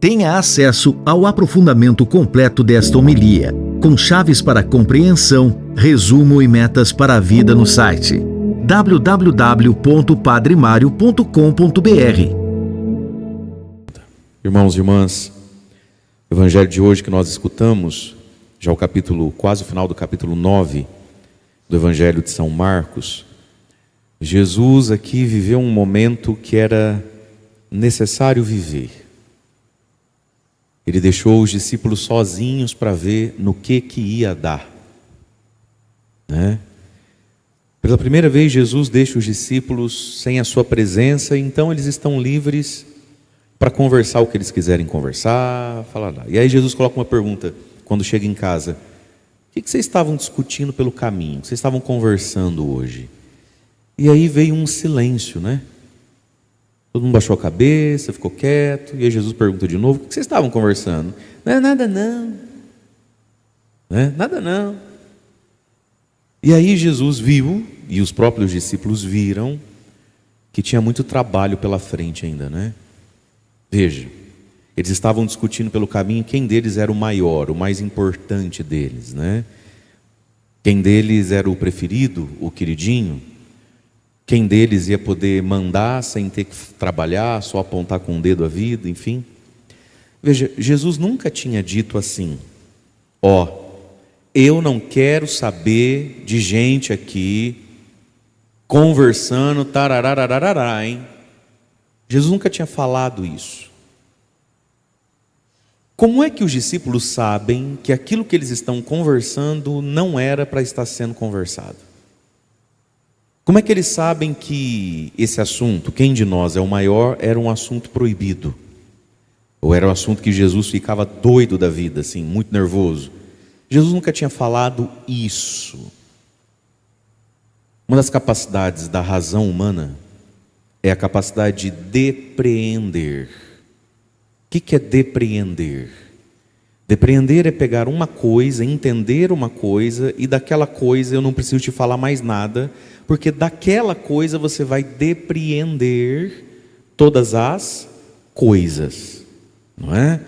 Tenha acesso ao aprofundamento completo desta homilia, com chaves para compreensão, resumo e metas para a vida no site www.padremario.com.br. Irmãos e irmãs, o evangelho de hoje que nós escutamos, já o capítulo, quase o final do capítulo 9 do evangelho de São Marcos, Jesus aqui viveu um momento que era necessário viver. Ele deixou os discípulos sozinhos para ver no que ia dar, né? Pela primeira vez Jesus deixa os discípulos sem a sua presença, então eles estão livres para conversar o que eles quiserem conversar, falar lá. E aí Jesus coloca uma pergunta quando chega em casa: o que vocês estavam discutindo pelo caminho? O que vocês estavam conversando hoje? E aí veio um silêncio, né? Todo mundo baixou a cabeça, ficou quieto. E aí Jesus pergunta de novo: o que vocês estavam conversando? Não é nada não, né? Nada não. E aí Jesus viu, e os próprios discípulos viram, que tinha muito trabalho pela frente ainda, né? Veja, eles estavam discutindo pelo caminho quem deles era o maior, o mais importante deles, né? Quem deles era o preferido, o queridinho? Quem deles ia poder mandar sem ter que trabalhar, só apontar com o dedo a vida, enfim. Veja, Jesus nunca tinha dito assim: ó, eu não quero saber de gente aqui conversando, tararararará, hein? Jesus nunca tinha falado isso. Como é que os discípulos sabem que aquilo que eles estão conversando não era para estar sendo conversado? Como é que eles sabem que esse assunto, quem de nós é o maior, era um assunto proibido? Ou era um assunto que Jesus ficava doido da vida, assim, muito nervoso? Jesus nunca tinha falado isso. Uma das capacidades da razão humana é a capacidade de depreender. O que é depreender? Depreender é pegar uma coisa, entender uma coisa, e daquela coisa eu não preciso te falar mais nada, porque daquela coisa você vai depreender todas as coisas, não é?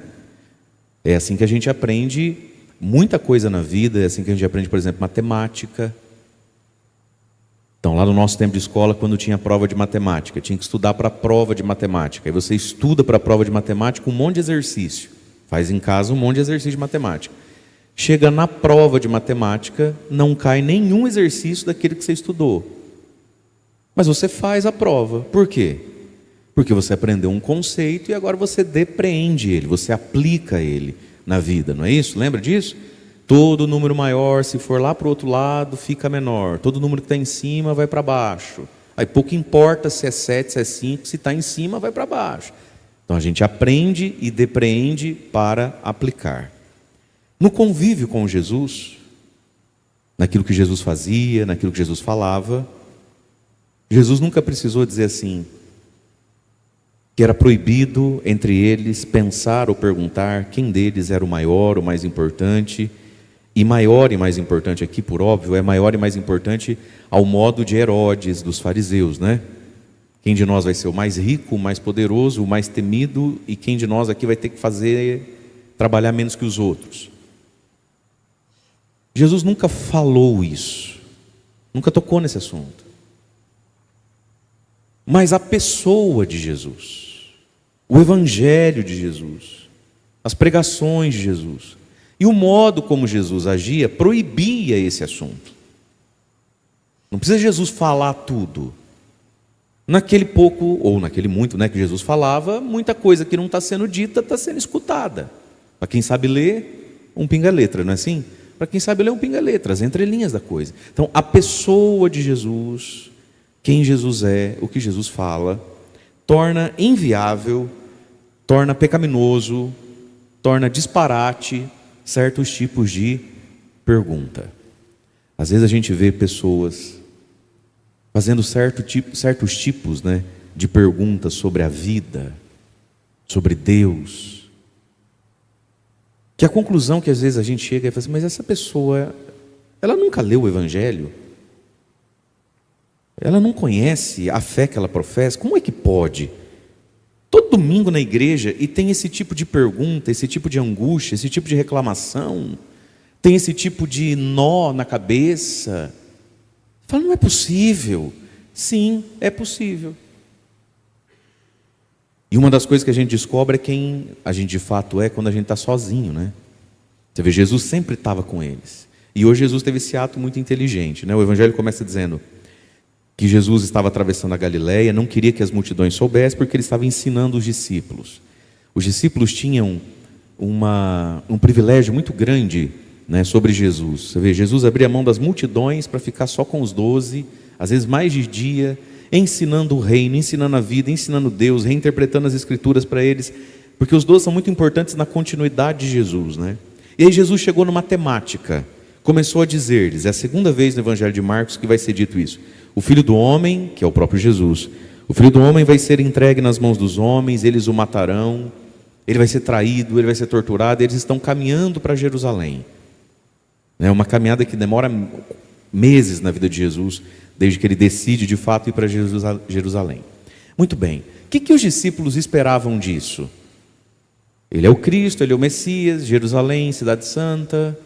É assim que a gente aprende muita coisa na vida, é assim que a gente aprende, por exemplo, matemática. Então, lá no nosso tempo de escola, quando tinha prova de matemática, tinha que estudar para a prova de matemática. Aí você estuda para a prova de matemática um monte de exercício. Faz em casa um monte de exercício de matemática. Chega na prova de matemática, não cai nenhum exercício daquele que você estudou. Mas você faz a prova. Por quê? Porque você aprendeu um conceito e agora você depreende ele, você aplica ele na vida, não é isso? Lembra disso? Todo número maior, se for lá para o outro lado, fica menor. Todo número que está em cima vai para baixo. Aí pouco importa se é 7, se é 5, se está em cima vai para baixo. Então a gente aprende e depreende para aplicar. No convívio com Jesus, naquilo que Jesus fazia, naquilo que Jesus falava, Jesus nunca precisou dizer assim, que era proibido entre eles pensar ou perguntar quem deles era o maior, o mais importante. E maior e mais importante aqui, por óbvio, é maior e mais importante ao modo de Herodes, dos fariseus, né? Quem de nós vai ser o mais rico, o mais poderoso, o mais temido, e quem de nós aqui vai ter que trabalhar menos que os outros? Jesus nunca falou isso, nunca tocou nesse assunto. Mas a pessoa de Jesus, o evangelho de Jesus, as pregações de Jesus e o modo como Jesus agia proibia esse assunto. Não precisa Jesus falar tudo. Naquele pouco, ou naquele muito, né, que Jesus falava, muita coisa que não está sendo dita está sendo escutada. Para quem sabe ler, um pinga-letra, não é assim? Para quem sabe ler, um pinga-letra, as entrelinhas da coisa. Então, a pessoa de Jesus, quem Jesus é, o que Jesus fala, torna inviável, torna pecaminoso, torna disparate certos tipos de pergunta. Às vezes a gente vê pessoas fazendo certos tipos, né, de perguntas sobre a vida, sobre Deus, que a conclusão que às vezes a gente chega é assim, mas essa pessoa, ela nunca leu o Evangelho? Ela não conhece a fé que ela professa? Como é que pode todo domingo na igreja e tem esse tipo de pergunta, esse tipo de angústia, esse tipo de reclamação, tem esse tipo de nó na cabeça. Fala, não é possível. Sim, é possível. E uma das coisas que a gente descobre é quem a gente de fato é quando a gente está sozinho, né? Você vê, Jesus sempre estava com eles. E hoje Jesus teve esse ato muito inteligente, né? O Evangelho começa dizendo que Jesus estava atravessando a Galileia, não queria que as multidões soubessem, porque ele estava ensinando os discípulos. Os discípulos tinham um privilégio muito grande, né, sobre Jesus. Você vê, Jesus abria a mão das multidões para ficar só com os 12, às vezes mais de dia, ensinando o reino, ensinando a vida, ensinando Deus, reinterpretando as escrituras para eles, porque os 12 são muito importantes na continuidade de Jesus, né? E aí Jesus chegou numa temática, começou a dizer-lhes, é a segunda vez no Evangelho de Marcos que vai ser dito isso: o Filho do Homem, que é o próprio Jesus, o Filho do Homem vai ser entregue nas mãos dos homens, eles o matarão, ele vai ser traído, ele vai ser torturado. Eles estão caminhando para Jerusalém. É uma caminhada que demora meses na vida de Jesus, desde que ele decide de fato ir para Jerusalém. Muito bem, o que os discípulos esperavam disso? Ele é o Cristo, ele é o Messias, Jerusalém, cidade santa.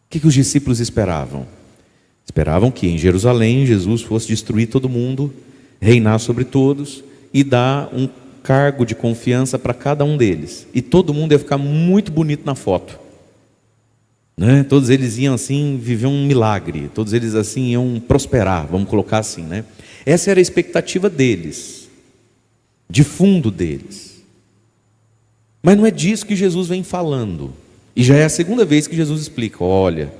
O que os discípulos esperavam? Esperavam que em Jerusalém Jesus fosse destruir todo mundo, reinar sobre todos e dar um cargo de confiança para cada um deles. E todo mundo ia ficar muito bonito na foto, né? Todos eles iam assim viver um milagre, todos eles assim iam prosperar, vamos colocar assim, né? Essa era a expectativa deles, de fundo deles. Mas não é disso que Jesus vem falando. E já é a segunda vez que Jesus explica: olha,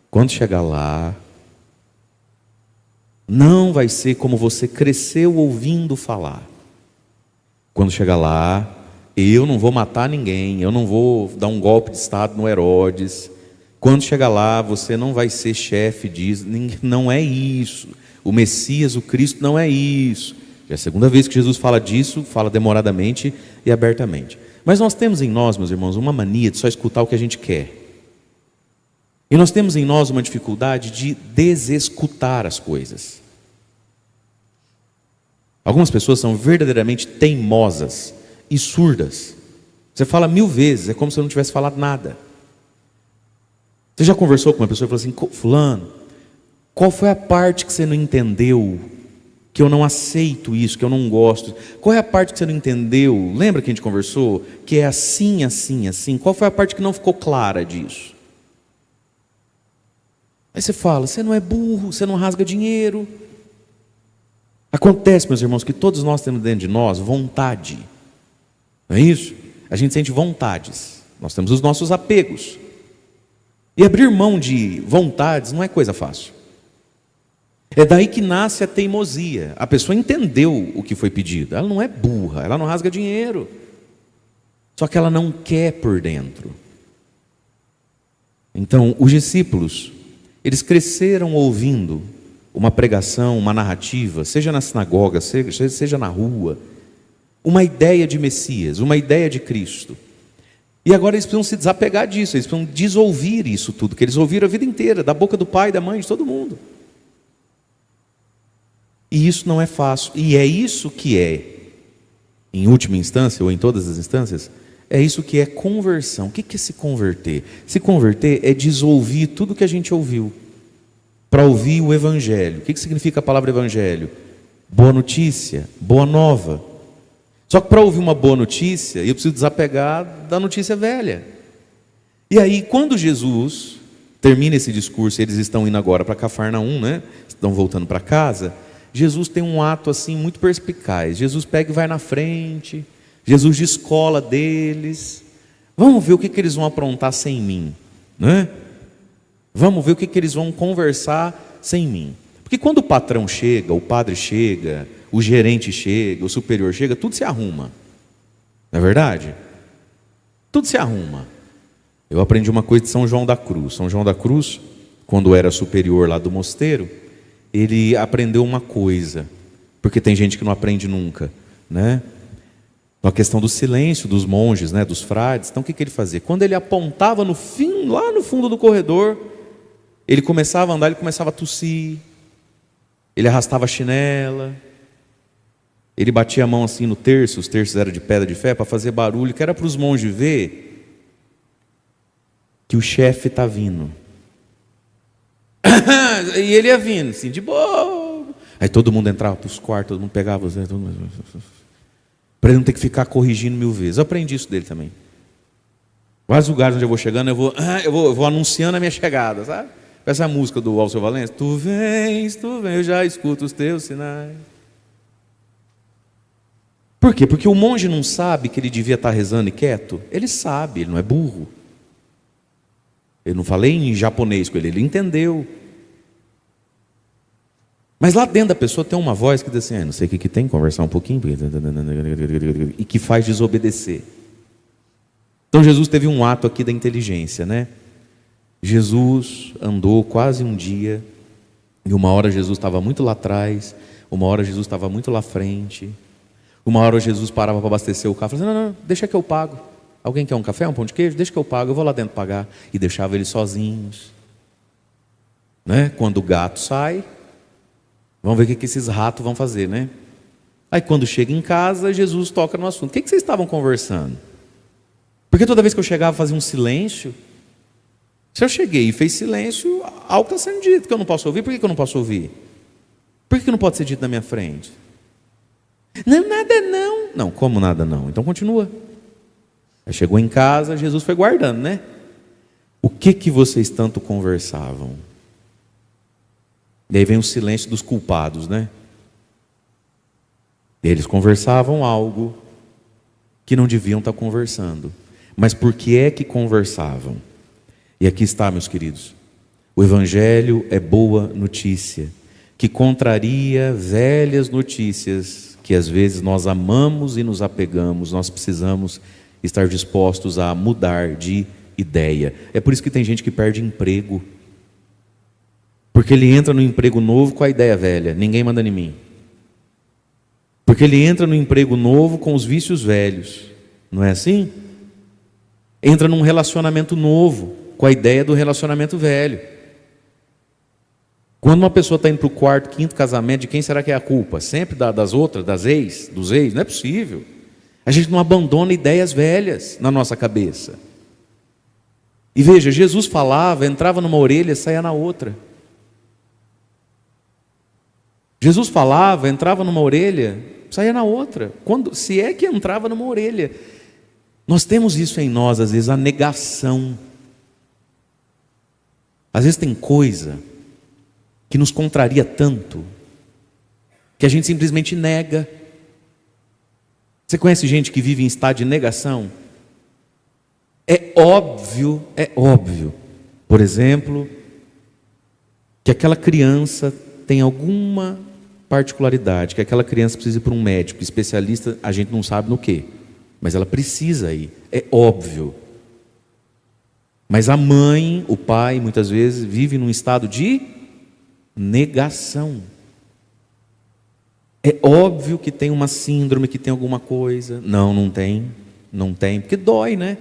quando chegar lá, não vai ser como você cresceu ouvindo falar. Quando chegar lá, eu não vou matar ninguém, eu não vou dar um golpe de estado no Herodes. Quando chegar lá, você não vai ser chefe disso. Não é isso. O Messias, o Cristo, não é isso. Já é a segunda vez que Jesus fala disso, fala demoradamente e abertamente. Mas nós temos em nós, meus irmãos, uma mania de só escutar o que a gente quer. E nós temos em nós uma dificuldade de desescutar as coisas. Algumas pessoas são verdadeiramente teimosas e surdas. Você fala 1000 vezes, é como se eu não tivesse falado nada. Você já conversou com uma pessoa e falou assim: fulano, qual foi a parte que você não entendeu, que eu não aceito isso, que eu não gosto? Qual é a parte que você não entendeu? Lembra que a gente conversou? Que é assim, assim, assim. Qual foi a parte que não ficou clara disso? Aí você fala: você não é burro, você não rasga dinheiro. Acontece, meus irmãos, que todos nós temos dentro de nós vontade. Não é isso? A gente sente vontades. Nós temos os nossos apegos. E abrir mão de vontades não é coisa fácil. É daí que nasce a teimosia. A pessoa entendeu o que foi pedido. Ela não é burra, ela não rasga dinheiro. Só que ela não quer por dentro. Então, os discípulos, eles cresceram ouvindo uma pregação, uma narrativa, seja na sinagoga, seja na rua, uma ideia de Messias, uma ideia de Cristo. E agora eles precisam se desapegar disso, eles precisam desouvir isso tudo, que eles ouviram a vida inteira, da boca do pai, da mãe, de todo mundo. E isso não é fácil, e é isso que é, em última instância, ou em todas as instâncias, é isso que é conversão. O que é se converter? Se converter é desouvir tudo que a gente ouviu, para ouvir o Evangelho. O que significa a palavra Evangelho? Boa notícia, boa nova. Só que para ouvir uma boa notícia, eu preciso desapegar da notícia velha. E aí, quando Jesus termina esse discurso, eles estão indo agora para Cafarnaum, né? Estão voltando para casa. Jesus tem um ato assim muito perspicaz. Jesus pega e vai na frente. Jesus descola deles. Vamos ver o que eles vão aprontar sem mim, né? Vamos ver o que eles vão conversar sem mim. Porque quando o patrão chega, o padre chega, o gerente chega, o superior chega, tudo se arruma. Não é verdade? Tudo se arruma. Eu aprendi uma coisa de São João da Cruz. São João da Cruz, quando era superior lá do mosteiro, ele aprendeu uma coisa, porque tem gente que não aprende nunca, né? A questão do silêncio dos monges, né, dos frades. Então o que ele fazia? Quando ele apontava no fim, lá no fundo do corredor, ele começava a andar, ele começava a tossir, ele arrastava a chinela. Ele batia a mão assim no terço, os terços eram de pedra de fé, para fazer barulho, que era para os monges ver que o chefe está vindo. E ele ia vindo, assim, de boa. Aí todo mundo entrava para os quartos, todo mundo pegava os... para ele não ter que ficar corrigindo 1000 vezes. Eu aprendi isso dele também. Vários lugares onde eu vou chegando, eu vou anunciando a minha chegada, sabe? Essa música do Alceu Valença, tu vens, eu já escuto os teus sinais. Por quê? Porque o monge não sabe que ele devia estar rezando e quieto. Ele sabe, ele não é burro. Eu não falei em japonês com ele, ele entendeu. Mas lá dentro da pessoa tem uma voz que diz assim, não sei o que tem, conversar um pouquinho, e que faz desobedecer. Então Jesus teve um ato aqui da inteligência, né? Jesus andou quase um dia, e uma hora Jesus estava muito lá atrás, uma hora Jesus estava muito lá frente, uma hora Jesus parava para abastecer o carro, falava assim, não, deixa que eu pago. Alguém quer um café, um pão de queijo? Deixa que eu pago, eu vou lá dentro pagar. E deixava eles sozinhos. Né? Quando o gato sai, vamos ver o que esses ratos vão fazer, né? Aí quando chega em casa, Jesus toca no assunto. O que vocês estavam conversando? Porque toda vez que eu chegava fazia um silêncio. Se eu cheguei e fez silêncio, algo está sendo dito que eu não posso ouvir. Por que eu não posso ouvir? Por que não pode ser dito na minha frente? Não, nada não. Não, como nada não? Então continua. Aí chegou em casa, Jesus foi guardando, né? O que vocês tanto conversavam? E aí vem o silêncio dos culpados, né? Eles conversavam algo que não deviam estar conversando. Mas por que é que conversavam? E aqui está, meus queridos. O Evangelho é boa notícia, que contraria velhas notícias, que às vezes nós amamos e nos apegamos, nós precisamos estar dispostos a mudar de ideia. É por isso que tem gente que perde emprego. Porque ele entra no emprego novo com a ideia velha, ninguém manda em mim. Porque ele entra no emprego novo com os vícios velhos, não é assim? Entra num relacionamento novo com a ideia do relacionamento velho. Quando uma pessoa está indo para o quarto, quinto casamento, de quem será que é a culpa? Sempre das outras, dos ex? Não é possível. A gente não abandona ideias velhas na nossa cabeça. E veja, Jesus falava, entrava numa orelha, saía na outra. Jesus falava, entrava numa orelha, saía na outra. Se é que entrava numa orelha. Nós temos isso em nós, às vezes, a negação. Às vezes tem coisa que nos contraria tanto, que a gente simplesmente nega. Você conhece gente que vive em estado de negação? É óbvio, por exemplo, que aquela criança tem alguma particularidade, que aquela criança precisa ir para um médico, especialista, a gente não sabe no quê, mas ela precisa ir, é óbvio. Mas a mãe, o pai, muitas vezes, vive num estado de negação. É óbvio que tem uma síndrome, que tem alguma coisa. Não tem, porque dói, né?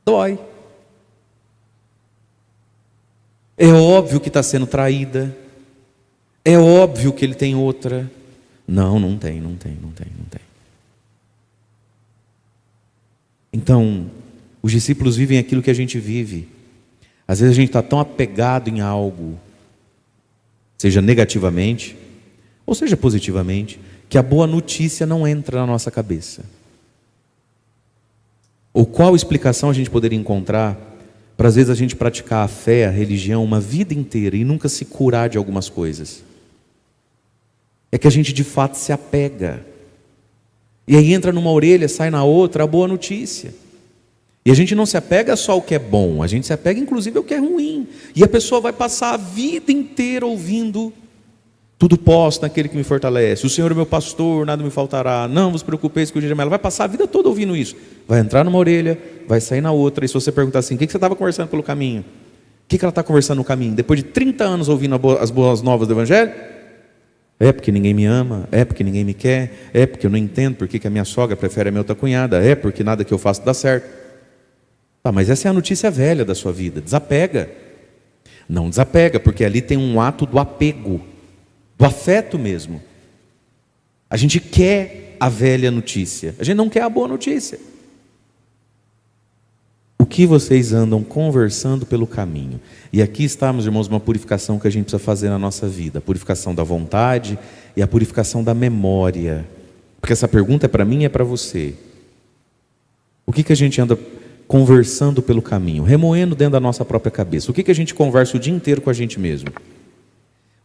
Dói. É óbvio que está sendo traída. É óbvio que ele tem outra. Não tem. Então, os discípulos vivem aquilo que a gente vive. Às vezes a gente está tão apegado em algo, seja negativamente, ou seja positivamente, que a boa notícia não entra na nossa cabeça. Ou qual explicação a gente poderia encontrar para às vezes a gente praticar a fé, a religião, uma vida inteira e nunca se curar de algumas coisas? É que a gente de fato se apega. E aí entra numa orelha, sai na outra a boa notícia. E a gente não se apega só ao que é bom, a gente se apega inclusive ao que é ruim. E a pessoa vai passar a vida inteira ouvindo: tudo posso naquele que me fortalece, o Senhor é meu pastor, nada me faltará, não vos preocupeis com o dia de amanhã. Ela vai passar a vida toda ouvindo isso. Vai entrar numa orelha, vai sair na outra. E se você perguntar assim: o que você estava conversando pelo caminho? O que ela está conversando no caminho? Depois de 30 anos ouvindo as boas novas do Evangelho? É porque ninguém me ama, é porque ninguém me quer, é porque eu não entendo porque que a minha sogra prefere a minha outra cunhada, é porque nada que eu faço dá certo. Tá, mas essa é a notícia velha da sua vida. Desapega. Não desapega, porque ali tem um ato do apego, do afeto mesmo. A gente quer a velha notícia, a gente não quer a boa notícia. O que vocês andam conversando pelo caminho? E aqui está, meus irmãos, uma purificação que a gente precisa fazer na nossa vida. A purificação da vontade e a purificação da memória. Porque essa pergunta é para mim e é para você. O que a gente anda conversando pelo caminho? Remoendo dentro da nossa própria cabeça. O que a gente conversa o dia inteiro com a gente mesmo?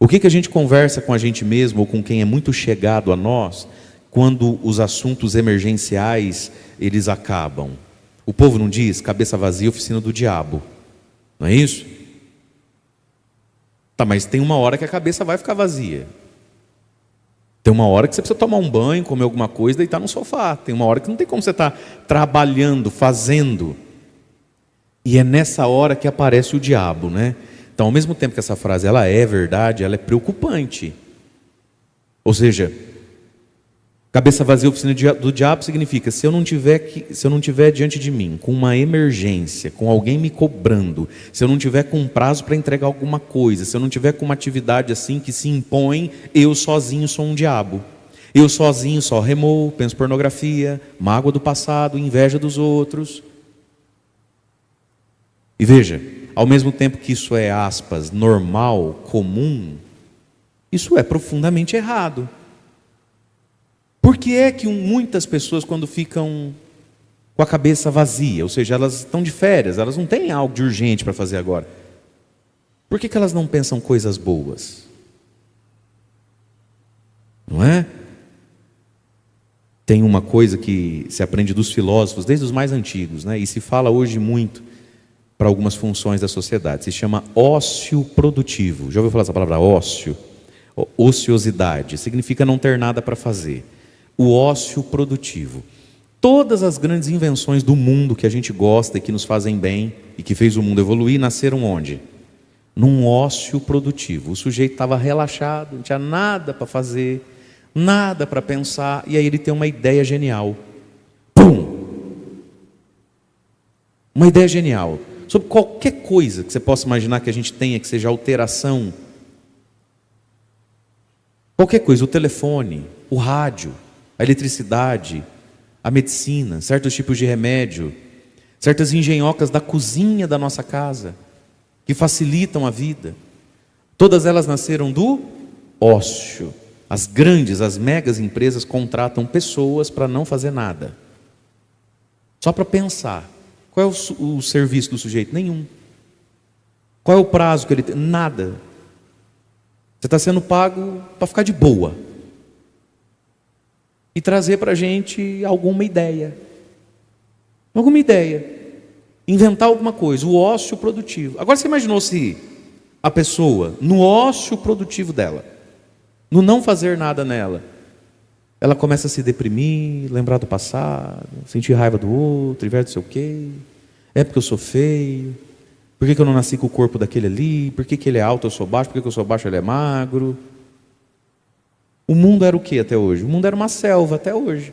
O que a gente conversa com a gente mesmo ou com quem é muito chegado a nós quando os assuntos emergenciais eles acabam? O povo não diz cabeça vazia, oficina do diabo. Não é isso? Tá, mas tem uma hora que a cabeça vai ficar vazia. Tem uma hora que você precisa tomar um banho, comer alguma coisa, deitar no sofá. Tem uma hora que não tem como você estar trabalhando, fazendo. E é nessa hora que aparece o diabo, né? Então, ao mesmo tempo que essa frase ela é verdade, ela é preocupante. Ou seja, cabeça vazia, oficina do diabo significa, se eu não tiver diante de mim com uma emergência, com alguém me cobrando, se eu não tiver com um prazo para entregar alguma coisa, se eu não tiver com uma atividade assim que se impõe, eu sozinho sou um diabo. Eu sozinho só remoo, penso pornografia, mágoa do passado, inveja dos outros. E veja, ao mesmo tempo que isso é, aspas, normal, comum, isso é profundamente errado. Por que é que muitas pessoas, quando ficam com a cabeça vazia, ou seja, elas estão de férias, elas não têm algo de urgente para fazer agora, por que elas não pensam coisas boas? Não é? Tem uma coisa que se aprende dos filósofos, desde os mais antigos, né? E se fala hoje muito para algumas funções da sociedade, se chama ócio produtivo. Já ouviu falar essa palavra ócio? Ociosidade, significa não ter nada para fazer. O ócio produtivo. Todas as grandes invenções do mundo que a gente gosta e que nos fazem bem e que fez o mundo evoluir, nasceram onde? Num ócio produtivo. O sujeito estava relaxado, não tinha nada para fazer, nada para pensar, e aí ele tem uma ideia genial. Pum! Uma ideia genial. Sobre qualquer coisa que você possa imaginar que a gente tenha, que seja alteração. Qualquer coisa, o telefone, o rádio, a eletricidade, a medicina, certos tipos de remédio, certas engenhocas da cozinha da nossa casa, que facilitam a vida. Todas elas nasceram do ócio. As grandes, as megas empresas contratam pessoas para não fazer nada. Só para pensar. Qual é o serviço do sujeito? Nenhum. Qual é o prazo que ele tem? Nada. Você está sendo pago para ficar de boa. E trazer para a gente alguma ideia. Alguma ideia. Inventar alguma coisa. O ócio produtivo. Agora você imaginou se a pessoa, no ócio produtivo dela, no não fazer nada nela, ela começa a se deprimir, lembrar do passado, sentir raiva do outro, inveja do sei o quê. É porque eu sou feio. Por que eu não nasci com o corpo daquele ali? Por que ele é alto, eu sou baixo? Por que eu sou baixo, ele é magro? O mundo era o que até hoje? O mundo era uma selva até hoje.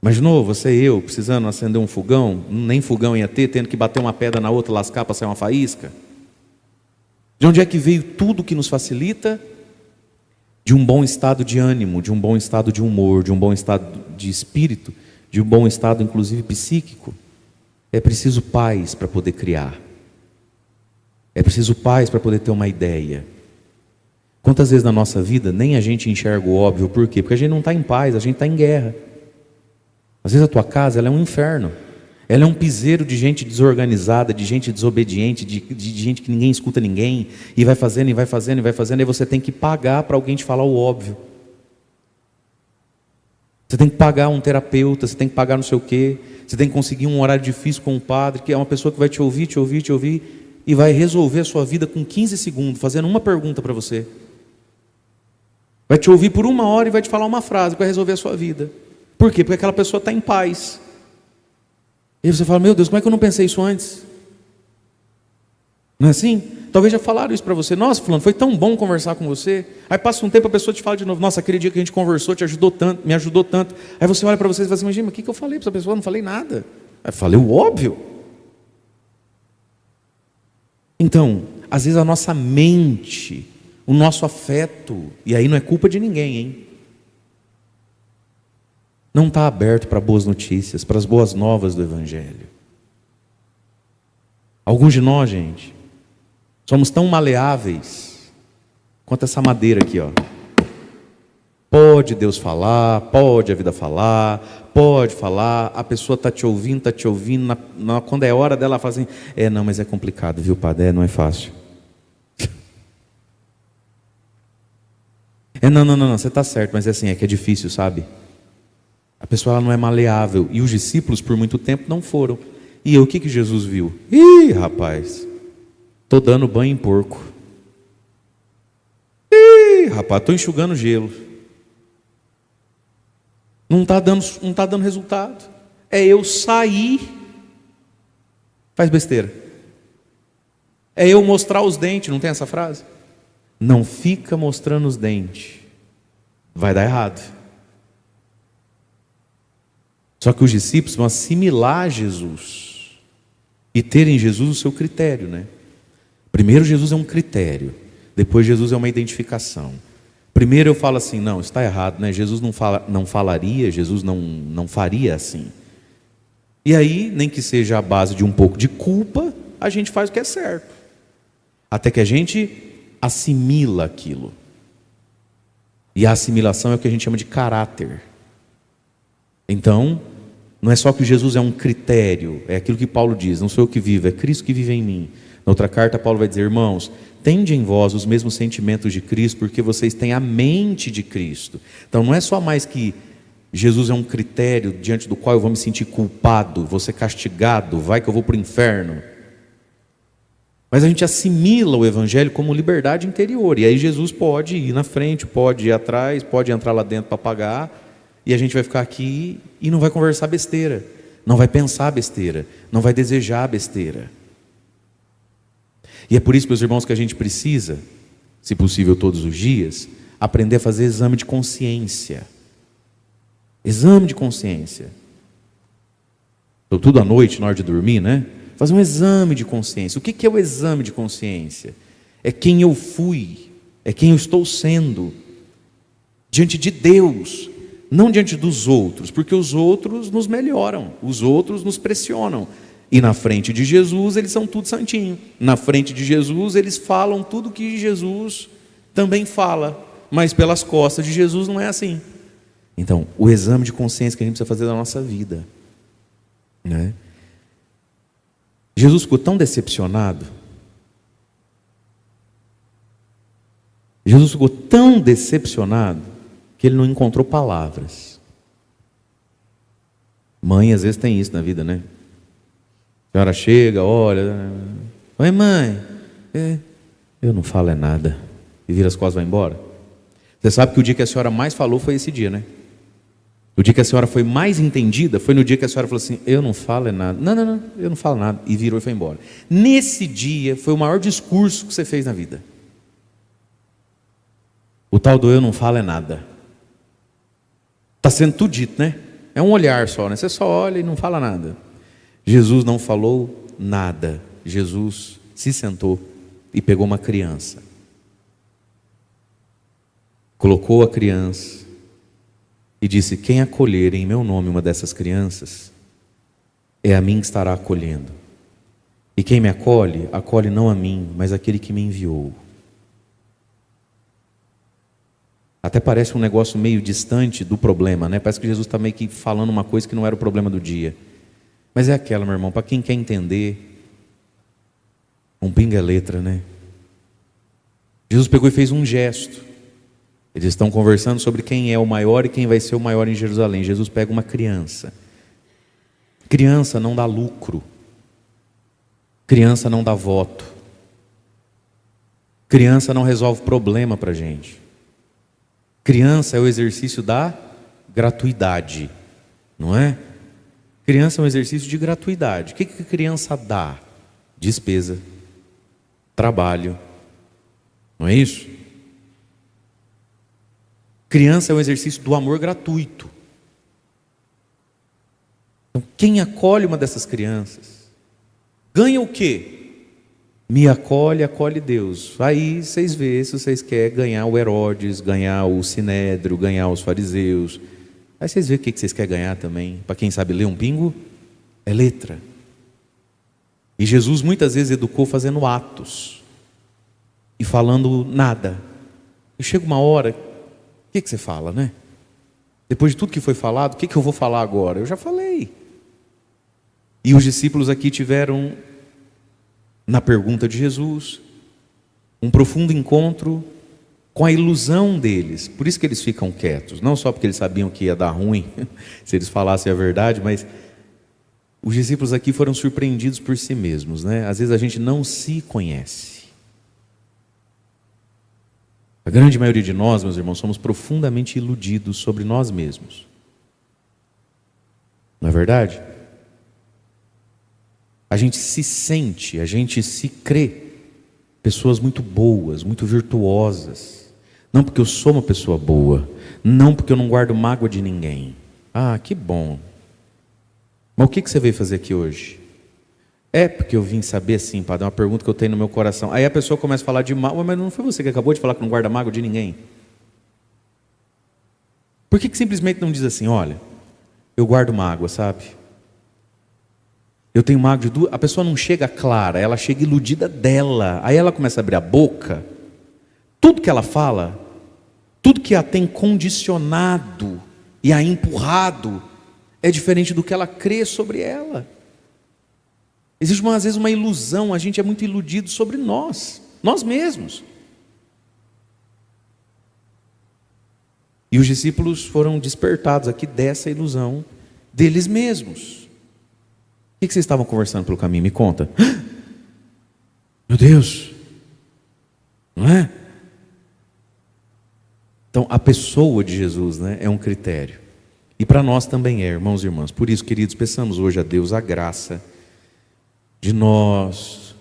Imaginou você e eu precisando acender um fogão, nem fogão ia ter, tendo que bater uma pedra na outra, lascar para sair uma faísca? De onde é que veio tudo que nos facilita? De um bom estado de ânimo, de um bom estado de humor, de um bom estado de espírito, de um bom estado inclusive psíquico. É preciso paz para poder criar. É preciso paz para poder ter uma ideia. Quantas vezes na nossa vida nem a gente enxerga o óbvio, por quê? Porque a gente não está em paz, a gente está em guerra. Às vezes a tua casa ela é um inferno. Ela é um piseiro de gente desorganizada, de gente desobediente, de gente que ninguém escuta ninguém, e vai fazendo, e vai fazendo, e vai fazendo, e você tem que pagar para alguém te falar o óbvio. Você tem que pagar um terapeuta, você tem que pagar não sei o quê, você tem que conseguir um horário difícil com um padre, que é uma pessoa que vai te ouvir, e vai resolver a sua vida com 15 segundos, fazendo uma pergunta para você. Vai te ouvir por 1 hora e vai te falar uma frase que vai resolver a sua vida. Por quê? Porque aquela pessoa está em paz. E você fala, meu Deus, como é que eu não pensei isso antes? Não é assim? Talvez já falaram isso para você. Nossa, fulano, foi tão bom conversar com você. Aí passa um tempo, a pessoa te fala de novo. Nossa, aquele dia que a gente conversou, te ajudou tanto, me ajudou tanto. Aí você olha para você e fala assim, mas o que eu falei para essa pessoa? Eu não falei nada. Eu falei o óbvio. Então, às vezes a nossa mente, o nosso afeto, e aí não é culpa de ninguém, hein? não está aberto para boas notícias, para as boas novas do Evangelho. Alguns de nós, gente, somos tão maleáveis quanto essa madeira aqui, ó. Pode Deus falar, pode a vida falar, pode falar, a pessoa está te ouvindo, quando é hora dela, ela fala assim, não, mas é complicado, viu, padre? Não é fácil. Não, você está certo, mas é assim, é que é difícil, sabe? A pessoa ela não é maleável, e os discípulos por muito tempo não foram. E o que Jesus viu? Ih, rapaz, estou dando banho em porco. Ih, rapaz, estou enxugando gelo. Não está dando resultado. É eu sair, faz besteira. É eu mostrar os dentes, não tem essa frase? Não fica mostrando os dentes, vai dar errado. Só que os discípulos vão assimilar Jesus e ter em Jesus o seu critério, né? Primeiro Jesus é um critério, depois Jesus é uma identificação. Primeiro eu falo assim, não, está errado, né? Jesus não falaria, Jesus não faria assim. E aí, nem que seja a base de um pouco de culpa, a gente faz o que é certo. Até que a gente assimila aquilo. E a assimilação é o que a gente chama de caráter. Então, não é só que Jesus é um critério, é aquilo que Paulo diz, não sou eu que vivo, é Cristo que vive em mim. Na outra carta, Paulo vai dizer, irmãos, tende em vós os mesmos sentimentos de Cristo, porque vocês têm a mente de Cristo. Então não é só mais que Jesus é um critério diante do qual eu vou me sentir culpado, vou ser castigado, vai que eu vou para o inferno. Mas a gente assimila o Evangelho como liberdade interior, e aí Jesus pode ir na frente, pode ir atrás, pode entrar lá dentro para pagar, e a gente vai ficar aqui e não vai conversar besteira, não vai pensar besteira, não vai desejar besteira. E é por isso, meus irmãos, que a gente precisa, se possível todos os dias, aprender a fazer exame de consciência. Exame de consciência. Então, tudo à noite, na hora de dormir, né? Fazer um exame de consciência. O que é o exame de consciência? É quem eu fui, é quem eu estou sendo, diante de Deus, não diante dos outros, porque os outros nos melhoram, os outros nos pressionam. E na frente de Jesus eles são tudo santinho. Na frente de Jesus eles falam tudo que Jesus também fala, mas pelas costas de Jesus não é assim. Então, o exame de consciência que a gente precisa fazer da nossa vida, né? Jesus ficou tão decepcionado. Jesus ficou tão decepcionado que ele não encontrou palavras. Mãe às vezes tem isso na vida, né? A senhora chega, olha, oi mãe, eu não falo é nada, e vira as costas e vai embora. Você sabe que o dia que a senhora mais falou foi esse dia, né? O dia que a senhora foi mais entendida foi no dia que a senhora falou assim, eu não falo é nada, não, eu não falo nada, e virou e foi embora. Nesse dia foi o maior discurso que você fez na vida. O tal do eu não falo é nada. Está sendo tudo dito, né? É um olhar só, né? Você só olha e não fala nada. Jesus não falou nada. Jesus se sentou e pegou uma criança. Colocou a criança e disse, quem acolher em meu nome uma dessas crianças, é a mim que estará acolhendo. E quem me acolhe, acolhe não a mim, mas aquele que me enviou. Até parece um negócio meio distante do problema, né? Parece que Jesus está meio que falando uma coisa que não era o problema do dia. Mas é aquela, meu irmão, para quem quer entender, um pinga é letra, né? Jesus pegou e fez um gesto. Eles estão conversando sobre quem é o maior e quem vai ser o maior em Jerusalém. Jesus pega uma criança. Criança não dá lucro. Criança não dá voto. Criança não resolve problema para a gente. Criança é o exercício da gratuidade, não é? Criança é um exercício de gratuidade. O que a criança dá? Despesa, trabalho, não é isso? Criança é um exercício do amor gratuito. Então, quem acolhe uma dessas crianças, ganha o quê? Me acolhe, acolhe Deus. Aí vocês vê se vocês querem ganhar o Herodes, ganhar o Sinédrio, ganhar os fariseus. Aí vocês veem o que vocês querem ganhar também. Para quem sabe ler um bingo, é letra. E Jesus muitas vezes educou fazendo atos e falando nada. E chega uma hora, o que você fala, né? Depois de tudo que foi falado, o que eu vou falar agora? Eu já falei. E os discípulos aqui tiveram, na pergunta de Jesus, um profundo encontro com a ilusão deles. Por isso que eles ficam quietos. Não só porque eles sabiam que ia dar ruim, se eles falassem a verdade, mas os discípulos aqui foram surpreendidos por si mesmos, né? Às vezes a gente não se conhece. A grande maioria de nós, meus irmãos, somos profundamente iludidos sobre nós mesmos. Não é verdade? A gente se sente, a gente se crê pessoas muito boas, muito virtuosas. Não porque eu sou uma pessoa boa, não porque eu não guardo mágoa de ninguém. Ah, que bom. Mas o que você veio fazer aqui hoje? É porque eu vim saber assim, padre, é uma pergunta que eu tenho no meu coração. Aí a pessoa começa a falar de mágoa, mas não foi você que acabou de falar que não guarda mágoa de ninguém? Por que simplesmente não diz assim, olha, eu guardo mágoa, sabe? Eu tenho mágoa de duas. A pessoa não chega clara, ela chega iludida dela. Aí ela começa a abrir a boca. Tudo que ela fala, tudo que a tem condicionado e a empurrado, é diferente do que ela crê sobre ela. Existe às vezes uma ilusão, a gente é muito iludido sobre nós mesmos. E os discípulos foram despertados aqui dessa ilusão deles mesmos. O que vocês estavam conversando pelo caminho? Me conta. Meu Deus, não é? Então a pessoa de Jesus, né, é um critério. E para nós também é, irmãos e irmãs. Por isso, queridos, peçamos hoje a Deus a graça de nós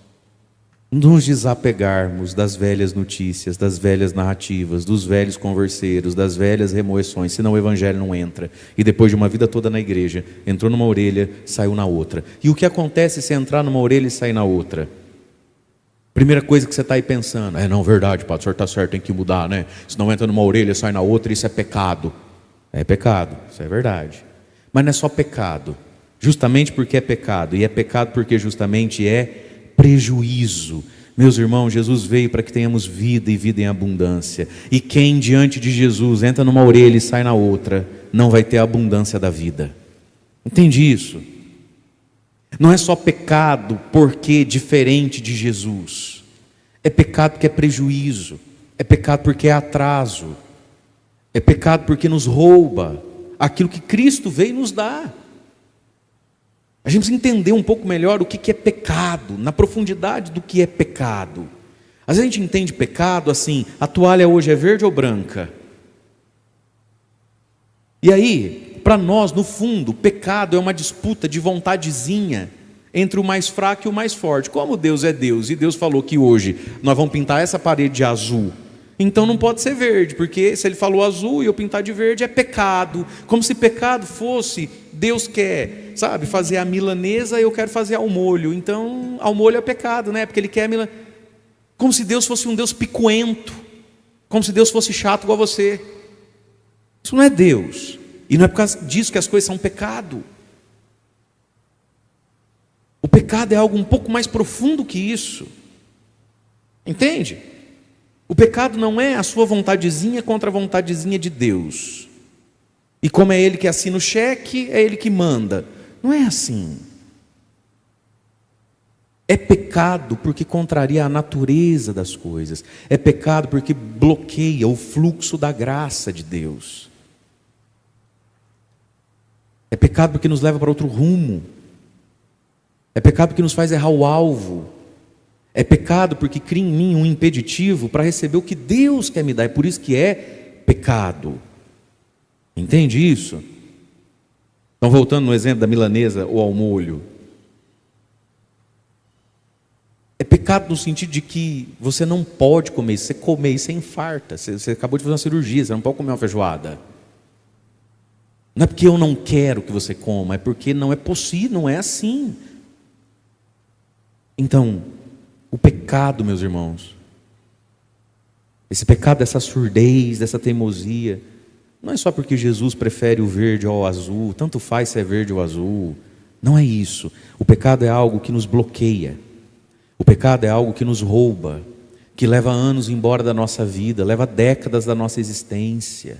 nos desapegarmos das velhas notícias, das velhas narrativas, dos velhos converseiros, das velhas remoeções, senão o evangelho não entra. E depois de uma vida toda na igreja, entrou numa orelha, saiu na outra. E o que acontece se entrar numa orelha e sair na outra? Primeira coisa que você está aí pensando, não, verdade, padre, o senhor está certo, tem que mudar, né? Se não entra numa orelha, sai na outra, isso é pecado. É pecado, isso é verdade. Mas não é só pecado. Justamente porque é pecado, e é pecado porque justamente é prejuízo. Meus irmãos, Jesus veio para que tenhamos vida e vida em abundância. E quem diante de Jesus entra numa orelha e sai na outra, não vai ter a abundância da vida. Entende isso? Não é só pecado porque é diferente de Jesus. É pecado porque é prejuízo. É pecado porque é atraso. É pecado porque nos rouba aquilo que Cristo veio nos dar. A gente precisa entender um pouco melhor o que é pecado, na profundidade do que é pecado. Às vezes a gente entende pecado assim, a toalha hoje é verde ou branca? E aí, para nós, no fundo, pecado é uma disputa de vontadezinha entre o mais fraco e o mais forte. Como Deus é Deus, e Deus falou que hoje nós vamos pintar essa parede de azul, então não pode ser verde, porque se ele falou azul e eu pintar de verde é pecado. Como se pecado fosse, Deus quer, sabe, fazer a milanesa e eu quero fazer ao molho. Então ao molho é pecado, né? Porque ele quer a milanesa. Como se Deus fosse um Deus picuento, como se Deus fosse chato igual você. Isso não é Deus. E não é por causa disso que as coisas são pecado. O pecado é algo um pouco mais profundo que isso. Entende? O pecado não é a sua vontadezinha contra a vontadezinha de Deus. E como é Ele que assina o cheque, é Ele que manda. Não é assim. É pecado porque contraria a natureza das coisas. É pecado porque bloqueia o fluxo da graça de Deus. É pecado porque nos leva para outro rumo. É pecado porque nos faz errar o alvo. É pecado porque cria em mim um impeditivo para receber o que Deus quer me dar. É por isso que é pecado. Entende isso? Então, voltando no exemplo da milanesa ou ao molho. É pecado no sentido de que você não pode comer isso. Você comer isso, você infarta. Você acabou de fazer uma cirurgia, você não pode comer uma feijoada. Não é porque eu não quero que você coma, é porque não é possível, não é assim. Então, o pecado, meus irmãos, esse pecado dessa surdez, dessa teimosia, Não é só porque Jesus prefere o verde ao azul, tanto faz se é verde ou azul. Não é isso. O pecado é algo que nos bloqueia. O pecado é algo que nos rouba, que leva anos embora da nossa vida, leva décadas da nossa existência.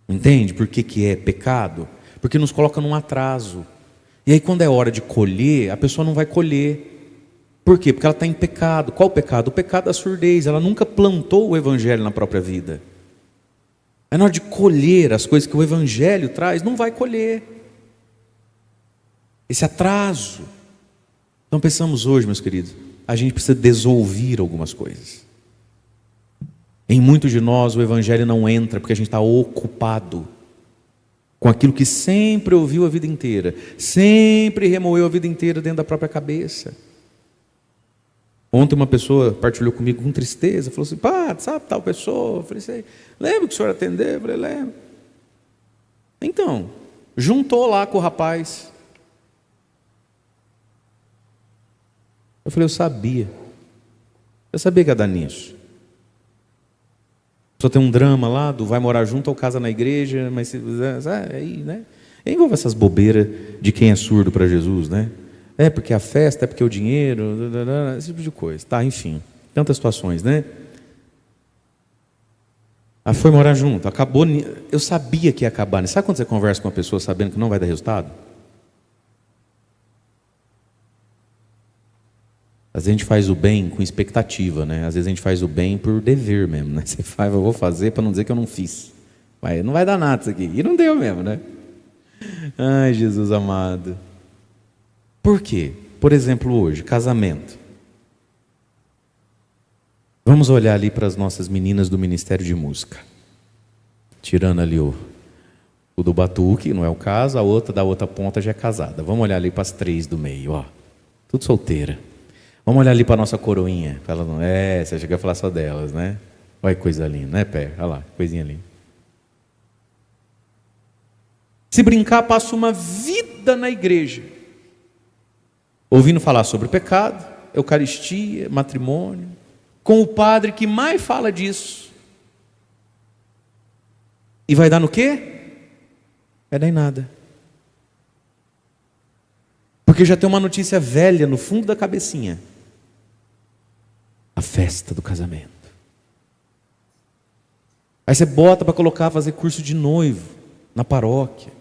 Entende por que é pecado? Porque nos coloca num atraso. E aí quando é hora de colher, a pessoa não vai colher. Por quê? Porque ela está em pecado. Qual o pecado? O pecado da surdez. Ela nunca plantou o evangelho na própria vida. É na hora de colher as coisas que o evangelho traz, não vai colher. Esse atraso. Então pensamos hoje, meus queridos, a gente precisa desouvir algumas coisas. Em muitos de nós o evangelho não entra porque a gente está ocupado com aquilo que sempre ouviu a vida inteira, sempre remoeu a vida inteira dentro da própria cabeça. Ontem uma pessoa partilhou comigo com tristeza, falou assim: pá, sabe tal pessoa? Eu falei assim: lembra que o senhor atendeu? Eu falei: lembro. Então, juntou lá com o rapaz. Eu falei: eu sabia que ia dar nisso. Só tem um drama lá do vai morar junto ou casa na igreja, mas aí, né? E envolve essas bobeiras de quem é surdo para Jesus, né? É porque a festa, é porque o dinheiro, esse tipo de coisa. Tá, enfim, tantas situações, né? Aí foi morar junto, acabou. Eu sabia que ia acabar. Sabe quando você conversa com uma pessoa sabendo que não vai dar resultado? Às vezes a gente faz o bem com expectativa, né? Às vezes a gente faz o bem por dever mesmo, né? Você faz, eu vou fazer para não dizer que eu não fiz. Mas não vai dar nada isso aqui. E não deu mesmo, né? Ai, Jesus amado. Por quê? Por exemplo, hoje, casamento. Vamos olhar ali para as nossas meninas do Ministério de Música. Tirando ali o do batuque, não é o caso, a outra da outra ponta já é casada. Vamos olhar ali para as 3 do meio, ó. Tudo solteira. Vamos olhar ali para a nossa coroinha. Você acha que ia falar só delas, né? Olha que coisa linda, né, Pé? Olha lá, coisinha linda. Se brincar, passa uma vida na igreja, ouvindo falar sobre pecado, eucaristia, matrimônio, com o padre que mais fala disso. E vai dar no quê? Vai dar em nada. Porque já tem uma notícia velha no fundo da cabecinha. A festa do casamento. Aí você bota para colocar, fazer curso de noivo na paróquia.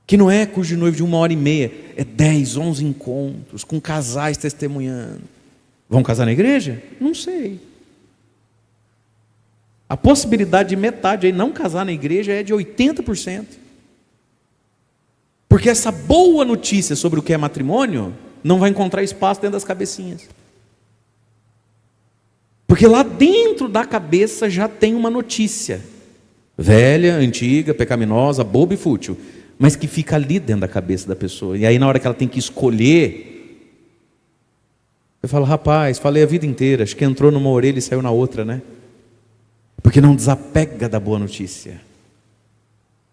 Que não é curso de noivo de 1h30, é 10, 11 encontros, com casais testemunhando. Vão casar na igreja? Não sei. A possibilidade de metade aí não casar na igreja é de 80%. Porque essa boa notícia sobre o que é matrimônio não vai encontrar espaço dentro das cabecinhas. Porque lá dentro da cabeça já tem uma notícia. Velha, antiga, pecaminosa, boba e fútil. Mas que fica ali dentro da cabeça da pessoa. E aí na hora que ela tem que escolher, eu falo: rapaz, falei a vida inteira, acho que entrou numa orelha e saiu na outra, né? Porque não desapega da boa notícia.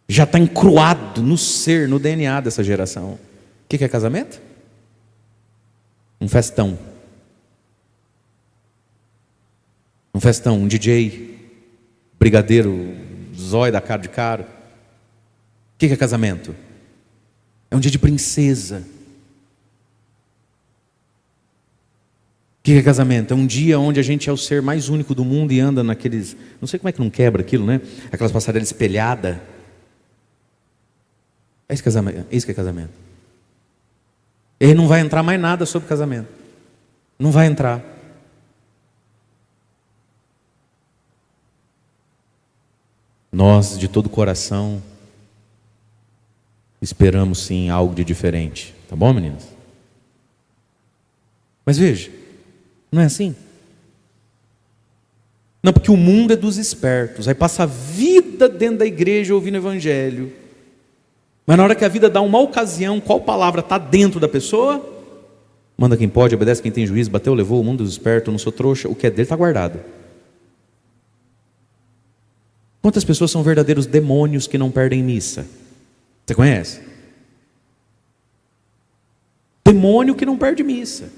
Já está encruado no ser, no DNA dessa geração. O que é casamento? Um festão. Um festão, um DJ, brigadeiro, zóio da cara de cara. O que é casamento? É um dia de princesa. O que é casamento? É um dia onde a gente é o ser mais único do mundo e anda naqueles... Não sei como é que não quebra aquilo, né? Aquelas passarelas espelhadas. É isso que é casamento. Ele não vai entrar mais nada sobre casamento. Não vai entrar. Nós, de todo o coração, esperamos sim algo de diferente. Tá bom, meninas? Mas veja, não é assim? Não, porque o mundo é dos espertos. Aí passa a vida dentro da igreja ouvindo o evangelho. Mas na hora que a vida dá uma ocasião, qual palavra está dentro da pessoa? Manda quem pode, obedece quem tem juízo, bateu, levou, o mundo dos espertos, eu não sou trouxa, o que é dele está guardado. Quantas pessoas são verdadeiros demônios que não perdem missa? Você conhece? Demônio que não perde missa.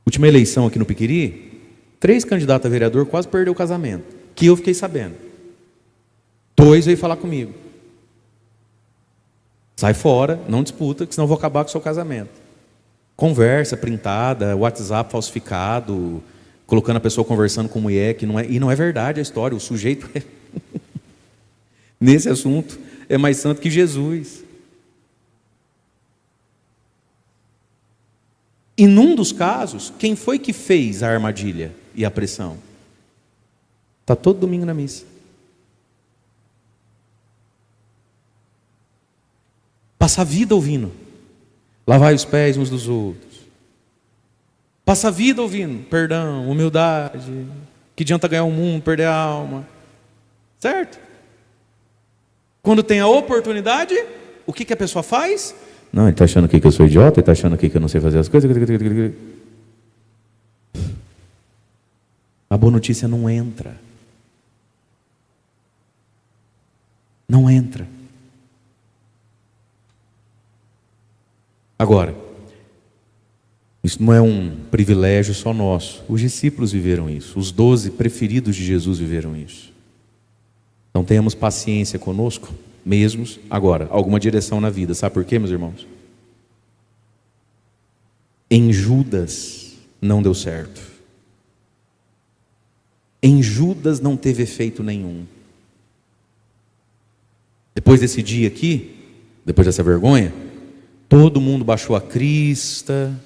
Última eleição aqui no Piquiri, 3 candidatos a vereador quase perdeu o casamento. que eu fiquei sabendo. 2 veio falar comigo. Sai fora, não disputa, que senão eu vou acabar com o seu casamento. Conversa printada, WhatsApp falsificado, colocando a pessoa conversando com mulher, que não é, e não é verdade a história. O sujeito nesse assunto é mais santo que Jesus. E num dos casos, quem foi que fez a armadilha e a pressão? Está todo domingo na missa. Passa a vida ouvindo. Lavai os pés uns dos outros. Passa a vida ouvindo. Perdão, humildade. Que adianta ganhar o mundo, perder a alma. Certo? Quando tem a oportunidade, o que a pessoa faz? Não, ele está achando aqui que eu sou idiota, ele está achando aqui que eu não sei fazer as coisas. A boa notícia não entra. Não entra. Agora, isso não é um privilégio só nosso. Os discípulos viveram isso. Os 12 preferidos de Jesus viveram isso. Então tenhamos paciência conosco mesmos. Agora, alguma direção na vida. Sabe por quê, meus irmãos? Em Judas não deu certo. Em Judas não teve efeito nenhum. Depois desse dia aqui, depois dessa vergonha, todo mundo baixou a crista,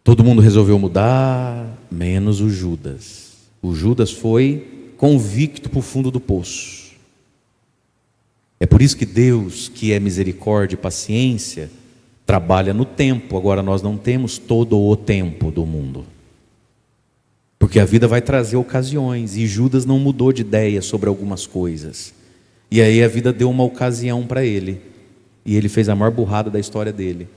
todo mundo resolveu mudar, menos o Judas. O Judas foi convicto para o fundo do poço. É por isso que Deus, que é misericórdia e paciência, trabalha no tempo. Agora nós não temos todo o tempo do mundo. Porque a vida vai trazer ocasiões, e Judas não mudou de ideia sobre algumas coisas. E aí a vida deu uma ocasião para ele. E ele fez a maior burrada da história dele.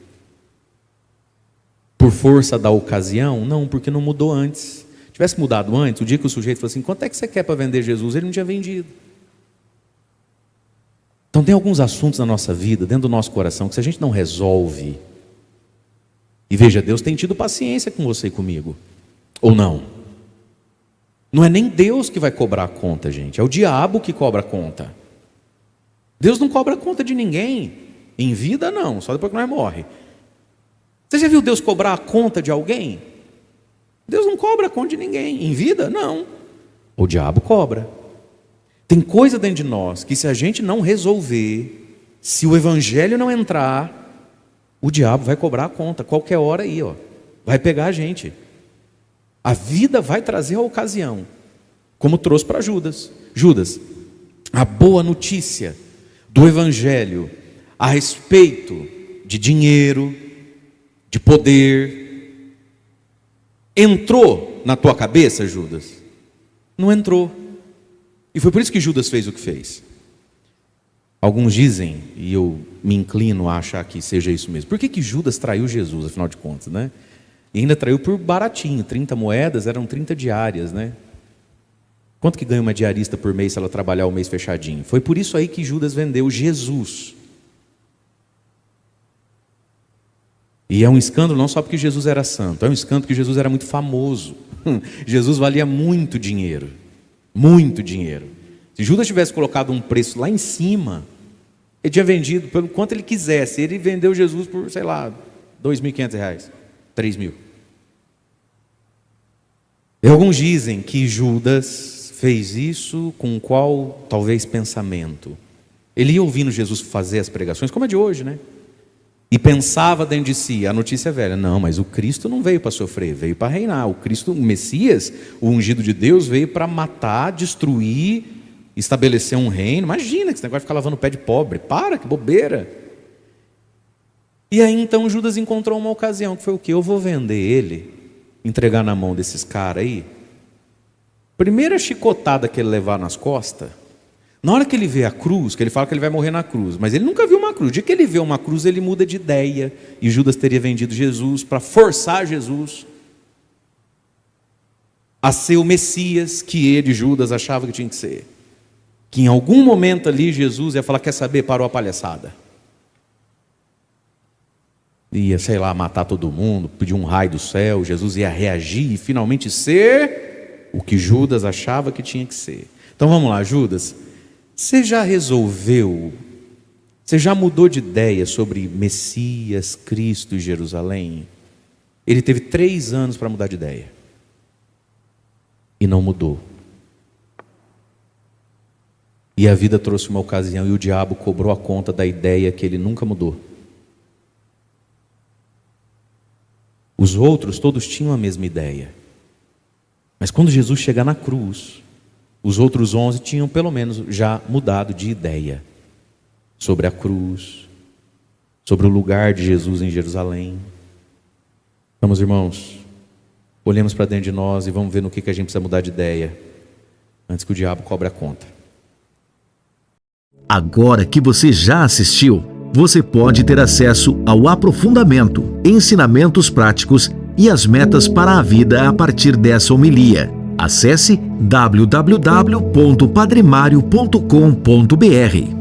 Por força da ocasião? Não, porque não mudou antes. Tivesse mudado antes, o dia que o sujeito falou assim, quanto é que você quer para vender Jesus? Ele não tinha vendido. Então tem alguns assuntos na nossa vida, dentro do nosso coração, que se a gente não resolve, e veja, Deus tem tido paciência com você e comigo, ou não? Não é nem Deus que vai cobrar a conta, gente, é o diabo que cobra a conta. Deus não cobra a conta de ninguém, em vida não, só depois que nós morre. Você já viu Deus cobrar a conta de alguém? Deus não cobra a conta de ninguém, em vida não, o diabo cobra. Tem coisa dentro de nós que se a gente não resolver, se o evangelho não entrar, o diabo vai cobrar a conta, qualquer hora aí, ó, vai pegar a gente. A vida vai trazer a ocasião, como trouxe para Judas. Judas, a boa notícia do evangelho a respeito de dinheiro, de poder, entrou na tua cabeça, Judas? Não entrou. E foi por isso que Judas fez o que fez. Alguns dizem, e eu me inclino a achar que seja isso mesmo, por que Judas traiu Jesus, afinal de contas, né? E ainda traiu por baratinho, 30 moedas, eram 30 diárias, né? Quanto que ganha uma diarista por mês se ela trabalhar o mês fechadinho? Foi por isso aí que Judas vendeu Jesus. E é um escândalo não só porque Jesus era santo, é um escândalo porque Jesus era muito famoso. Jesus valia muito dinheiro. Muito dinheiro. Se Judas tivesse colocado um preço lá em cima, ele tinha vendido pelo quanto ele quisesse. Ele vendeu Jesus por, sei lá, R$2.500, 3.000. E alguns dizem que Judas fez isso com qual, talvez, pensamento. Ele ia ouvindo Jesus fazer as pregações, como é de hoje, né? E pensava dentro de si, a notícia é velha, não, mas o Cristo não veio para sofrer, veio para reinar. O Cristo, o Messias, o ungido de Deus, veio para matar, destruir, estabelecer um reino. Imagina que esse negócio de ficar lavando o pé de pobre, para, que bobeira. E aí então Judas encontrou uma ocasião, que foi o quê? Eu vou vender ele, entregar na mão desses caras aí. Primeira chicotada que ele levar nas costas, na hora que ele vê a cruz, que ele fala que ele vai morrer na cruz, mas ele nunca viu uma cruz. O dia que ele vê uma cruz, ele muda de ideia. E Judas teria vendido Jesus para forçar Jesus a ser o Messias que ele, Judas, achava que tinha que ser. Que em algum momento ali Jesus ia falar, quer saber, parou a palhaçada. Ia, sei lá, matar todo mundo, pedir um raio do céu, Jesus ia reagir e finalmente ser o que Judas achava que tinha que ser. Então vamos lá, Judas, você já resolveu, você já mudou de ideia sobre Messias, Cristo e Jerusalém? Ele teve 3 anos para mudar de ideia e não mudou. E a vida trouxe uma ocasião e o diabo cobrou a conta da ideia que ele nunca mudou. Os outros todos tinham a mesma ideia. Mas quando Jesus chegar na cruz, os outros 11 tinham pelo menos já mudado de ideia sobre a cruz, sobre o lugar de Jesus em Jerusalém. Então, meus irmãos, olhemos para dentro de nós e vamos ver no que a gente precisa mudar de ideia antes que o diabo cobre a conta. Agora que você já assistiu, você pode ter acesso ao aprofundamento, ensinamentos práticos e as metas para a vida a partir dessa homilia. Acesse www.padremario.com.br.